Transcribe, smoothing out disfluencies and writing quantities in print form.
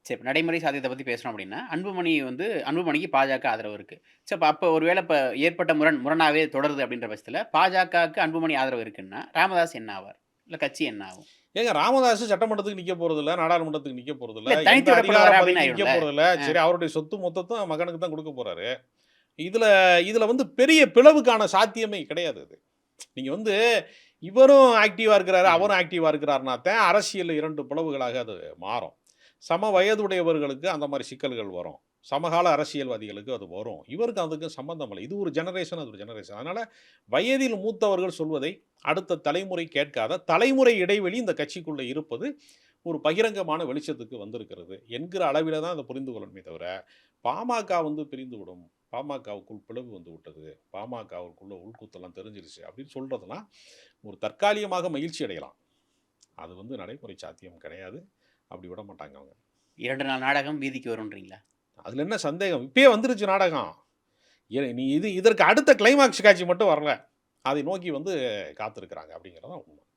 சரி இப்ப நடைமுறை சாத்தியத்த பத்தி பேசுறோம் அப்படின்னா, அன்புமணிக்கு பாஜக ஆதரவு இருக்கு. சரி அப்ப ஒரு வேள இப்ப ஏற்பட்ட முரணாவே தொடருது அப்படின்ற பட்சத்தில, பாஜகவுக்கு அன்புமணி ஆதரவு இருக்குன்னா, ராமதாஸ் என்ன ஆவார்? இல்ல கட்சி என்ன ஆகும்? ஏங்க ராமதாஸ் சட்டமன்றத்துக்கு நிக்க போறதில்ல, நாடாளுமன்றத்துக்கு நிக்க போறதில்ல, இல்ல எந்த தனித்து அதிகார விடப்படுவாரா அப்படின்னு பதவிக்கும் நிக்க ஆயிரும்ல. போறதில்ல. அ. சரி அவருடைய சொத்து மொத்தத்த மகனுக்கு தான் குடுக்க போறாரு. இதுல இதுல வந்து பெரிய பிளவுக்கான சாத்தியமே கிடையாது அது. நீங்க வந்து இவரும் ஆக்டிவா இருக்கிறாரு, ம்ஹ்ம். அவரும் ஆக்டிவா இருக்கிறார்னா தான் அரசியல்ல 2 பிளவுகளாக அது மாறும். சம வயதுடையவர்களுக்கு அந்த மாரி சிக்கல்கள் வரும். சமகால அரசியல்வாதிகளுக்கு அது வரும். இவருக்கு அதுக்கும் சம்மந்தம் இல்ல. இது ஒரு ஜெனரேஷன், அது ஒரு ஜெனரேஷன். அதனால வயதில் மூத்தவர்கள் சொல்வதை அடுத்த தலைமுறை கேட்காத தலைமுறை இடைவெளி இந்த கட்சிக்குள்ள இருப்பது ஒரு பகிரங்கமான வெளிச்சத்துக்கு வந்திருக்கிறது என்கிற அளவில தான் அதை புரிந்து கொள்ளணுமே தவிர, பாமக வந்து பிரிந்துவிடும். பாமகவுக்குள் பிளவு வந்து விட்டது. பாமகவுக்குள்ள உள்குத்தெல்லாம் தெரிஞ்சிருச்சு அப்படின்னு சொல்றதெல்லாம் ஒரு தற்காலிகமாக மகிழ்ச்சி அடையலாம். அது வந்து நடைமுறை சாத்தியம் கிடையாது. அப்படி விட மாட்டாங்க அவங்க. 2 நாள் நாடகம் வீதிக்கு வரும்ன்றீங்களா? அதுல என்ன சந்தேகம்? இப்பயே வந்துருச்சு நாடகம். நீ இதற்கு அடுத்த கிளைமாக்ஸ் காட்சி மட்டும் வரல. அதை நோக்கி வந்து காத்திருக்கிறாங்க அப்படிங்கிறது தான் உண்மை.